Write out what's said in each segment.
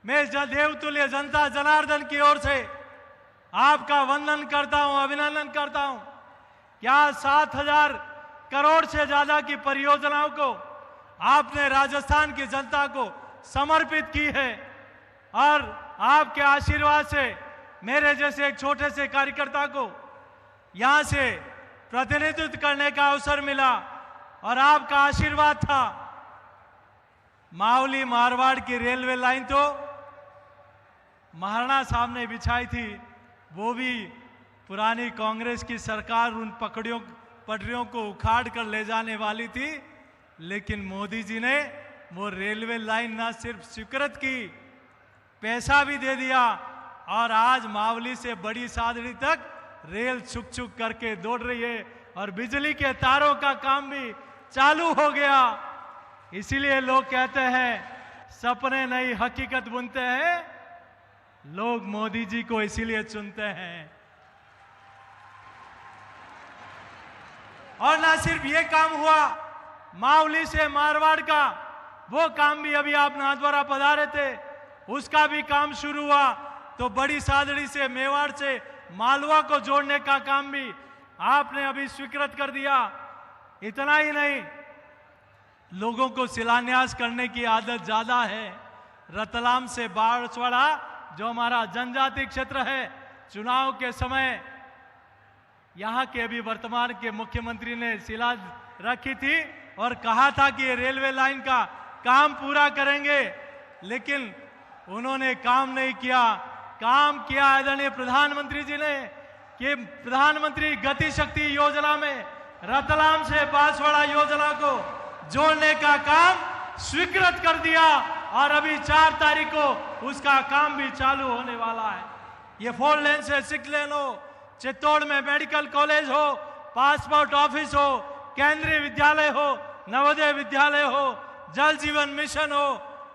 मैं देवतुल्य जनता जनार्दन की ओर से आपका वंदन करता हूं, अभिनंदन करता हूं। क्या 7,000 करोड़ से ज्यादा की परियोजनाओं को आपने राजस्थान की जनता को समर्पित की है और आपके आशीर्वाद से मेरे जैसे एक छोटे से कार्यकर्ता को यहां से प्रतिनिधित्व करने का अवसर मिला और आपका आशीर्वाद था। मावली मारवाड़ की रेलवे लाइन तो महाराणा साहब ने बिछाई थी, वो भी पुरानी कांग्रेस की सरकार उन पटरियों को उखाड़ कर ले जाने वाली थी, लेकिन मोदी जी ने वो रेलवे लाइन ना सिर्फ स्वीकृत की, पैसा भी दे दिया और आज मावली से बड़ी सादड़ी तक रेल छुक छुक करके दौड़ रही है और बिजली के तारों का काम भी चालू हो गया। इसीलिए लोग कहते हैं सपने नहीं हकीकत बुनते हैं, लोग मोदी जी को इसीलिए चुनते हैं। और ना सिर्फ ये काम हुआ, मावली से मारवाड़ का वो काम भी अभी आप नाथद्वारा पधारे थे, उसका भी काम शुरू हुआ। तो बड़ी सादड़ी से मेवाड़ से मालवा को जोड़ने का काम भी आपने अभी स्वीकृत कर दिया। इतना ही नहीं, लोगों को शिलान्यास करने की आदत ज्यादा है। रतलाम से बांसवाड़ा जो हमारा जनजाति क्षेत्र है, चुनाव के समय यहां के अभी वर्तमान के मुख्यमंत्री ने शिला रखी थी और कहा था कि ये रेलवे लाइन का काम पूरा करेंगे, लेकिन उन्होंने काम नहीं किया। काम किया आदरणीय प्रधानमंत्री जी ने कि प्रधानमंत्री गति शक्ति योजना में रतलाम से बांसवाड़ा योजना को जोड़ने का काम स्वीकृत कर दिया और अभी 4 तारीख को उसका काम भी चालू होने वाला है। ये 4 लेन से 6 लेन हो, चित्तौड़ में मेडिकल कॉलेज हो, पासपोर्ट ऑफिस हो, केंद्रीय विद्यालय हो, नवोदय विद्यालय हो, जल जीवन मिशन हो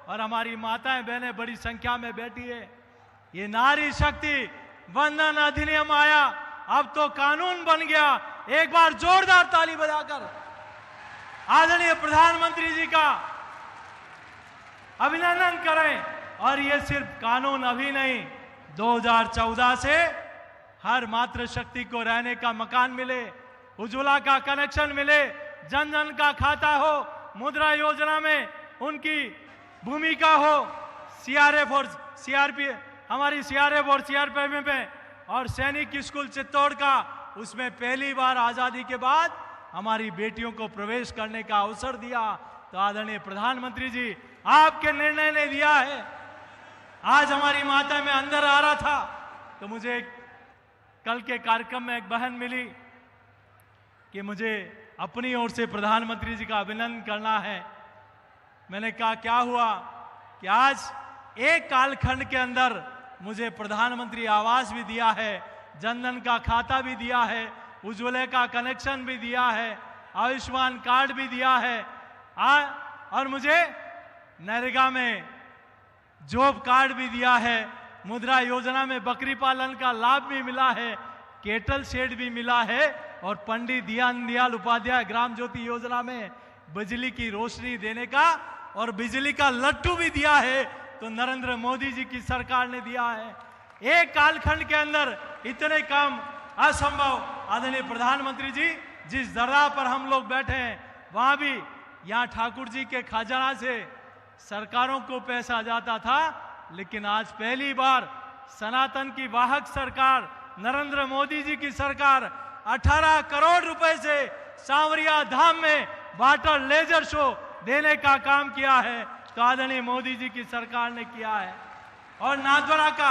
और हमारी माताएं बहनें बड़ी संख्या में बैठी है। ये नारी शक्ति वंदन अधिनियम आया, अब तो कानून बन गया। एक बार जोरदार ताली बजाकर आदरणीय प्रधानमंत्री जी का अभिनंदन करें। और ये सिर्फ कानून अभी नहीं, 2014 से हर मातृ शक्ति को रहने का मकान मिले, उज्ज्वला का कनेक्शन मिले, जन जन का खाता हो, मुद्रा योजना में उनकी भूमिका हो, सीआरएफ और सीआरपी हमारी सीआरएफ और सीआरपीएफ में और सैनिक स्कूल चित्तौड़ का, उसमें पहली बार आजादी के बाद हमारी बेटियों को प्रवेश करने का अवसर दिया। तो आदरणीय प्रधानमंत्री जी आपके निर्णय ने दिया है। आज हमारी माता में अंदर आ रहा था तो मुझे कल के कार्यक्रम में एक बहन मिली कि मुझे अपनी ओर से प्रधानमंत्री जी का अभिनंदन करना है। मैंने कहा क्या हुआ कि आज एक कालखंड के अंदर मुझे प्रधानमंत्री आवास भी दिया है, जनधन का खाता भी दिया है, उज्ज्वला का कनेक्शन भी दिया है, आयुष्मान कार्ड भी दिया है और मुझे नरेगा में जॉब कार्ड भी दिया है, मुद्रा योजना में बकरी पालन का लाभ भी मिला है, केटल शेड भी मिला है और पंडित दीनदयाल उपाध्याय ग्राम ज्योति योजना में बिजली की रोशनी देने का और बिजली का लट्टू भी दिया है। तो नरेंद्र मोदी जी की सरकार ने दिया है। एक कालखंड के अंदर इतने काम असंभव। आदरणीय प्रधानमंत्री जी जिस दरगाह पर हम लोग बैठे हैं, वहां भी यहाँ ठाकुर जी के खजाना से सरकारों को पैसा जाता था, लेकिन आज पहली बार सनातन की वाहक सरकार नरेंद्र मोदी जी की सरकार 18 करोड़ रुपए से सांवरिया धाम में वाटर लेजर शो देने का काम किया है। तो आदरणीय मोदी जी की सरकार ने किया है। और नाथद्वारा का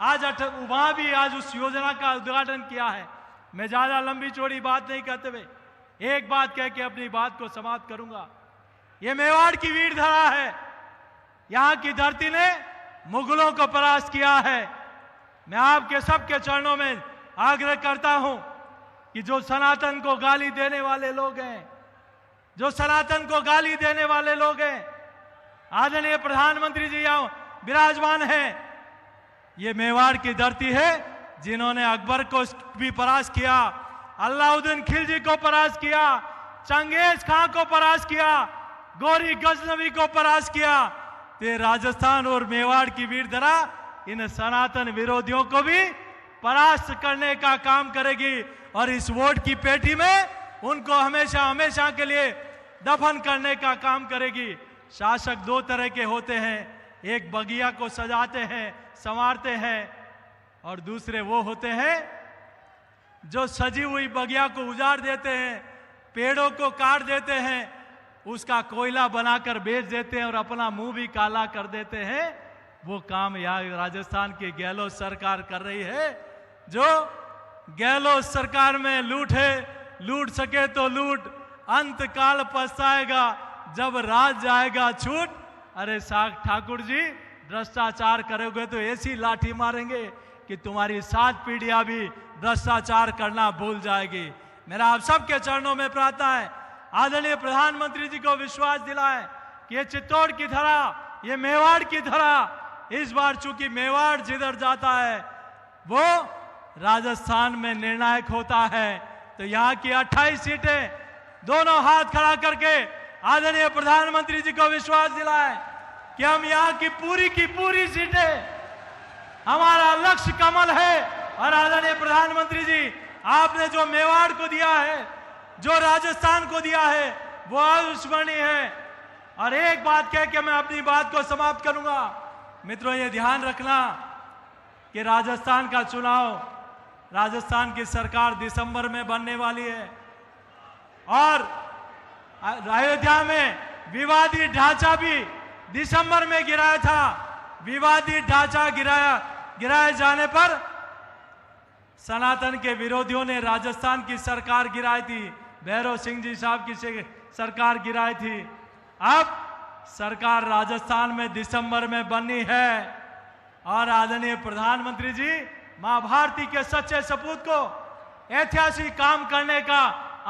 आज वहां भी आज उस योजना का उद्घाटन किया है। मैं ज्यादा लंबी चौड़ी बात नहीं करते हुए एक बात कह के अपनी बात को समाप्त करूंगा। ये मेवाड़ की वीर धरा है, यहाँ की धरती ने मुगलों को परास्त किया है। मैं आपके सबके चरणों में आग्रह करता हूं कि जो सनातन को गाली देने वाले लोग हैं, जो सनातन को गाली देने वाले लोग हैं, आदरणीय प्रधानमंत्री जी यहाँ विराजमान हैं। ये मेवाड़ की धरती है जिन्होंने अकबर को भी परास्त किया, अलाउद्दीन खिलजी को परास्त किया, चंगेज खां को परास्त किया, गौरी गजनवी को परास्त किया। तो राजस्थान और मेवाड़ की वीरधरा इन सनातन विरोधियों को भी परास्त करने का काम करेगी और इस वोट की पेटी में उनको हमेशा हमेशा के लिए दफन करने का काम करेगी। शासक दो तरह के होते हैं, एक बगिया को सजाते हैं, संवारते हैं, और दूसरे वो होते हैं जो सजी हुई बगिया को उजाड़ देते हैं, पेड़ों को काट देते हैं, उसका कोयला बनाकर बेच देते हैं और अपना मुंह भी काला कर देते हैं। वो काम यहाँ राजस्थान की गहलोत सरकार कर रही है। जो गहलोत सरकार में लूट है, लूट सके तो लूट, अंत काल पछताएगा जब राज जाएगा छूट। अरे साग ठाकुर जी, भ्रष्टाचार करोगे तो ऐसी लाठी मारेंगे कि तुम्हारी 7 पीढ़ियां भी भ्रष्टाचार करना भूल जाएगी। मेरा आप सबके चरणों में प्रार्थना है, आदरणीय प्रधानमंत्री जी को विश्वास दिलाएं कि ये चित्तौड़ की धरा, ये मेवाड़ की धरा, इस बार चूंकि मेवाड़ जिधर जाता है वो राजस्थान में निर्णायक होता है। तो यहाँ की 28 सीटें, दोनों हाथ खड़ा करके आदरणीय प्रधानमंत्री जी को विश्वास दिलाएं कि हम यहाँ की पूरी सीटें, हमारा लक्ष्य कमल है। और आदरणीय प्रधानमंत्री जी, आपने जो मेवाड़ को दिया है, जो राजस्थान को दिया है, वो अविस्मरणीय है। और एक बात कह के मैं अपनी बात को समाप्त करूंगा। मित्रों, ये ध्यान रखना कि राजस्थान का चुनाव, राजस्थान की सरकार दिसंबर में बनने वाली है और अयोध्या में विवादित ढांचा भी दिसंबर में गिराया था। विवादित ढांचा गिराए जाने पर सनातन के विरोधियों ने राजस्थान की सरकार गिराई थी, भैरव सिंह जी साहब की सरकार गिराई थी। अब सरकार राजस्थान में दिसंबर में बननी है और आदरणीय प्रधानमंत्री जी मां भारती के सच्चे सपूत को ऐतिहासिक काम करने का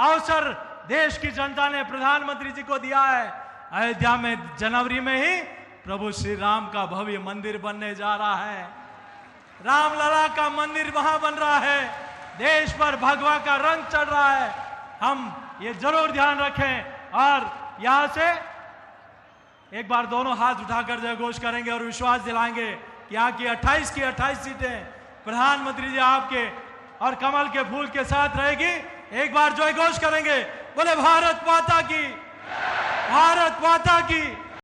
अवसर देश की जनता ने प्रधानमंत्री जी को दिया है। अयोध्या में जनवरी में ही प्रभु श्री राम का भव्य मंदिर बनने जा रहा है। रामलला का मंदिर वहां बन रहा है, देश पर भगवा का रंग चढ़ रहा है। हम ये जरूर ध्यान रखें और यहां से एक बार दोनों हाथ उठाकर जय घोष करेंगे और विश्वास दिलाएंगे कि यहाँ की 28 की 28 सीटें प्रधानमंत्री जी आपके और कमल के फूल के साथ रहेगी। एक बार जय घोष करेंगे, बोले भारत माता की, भारत माता की।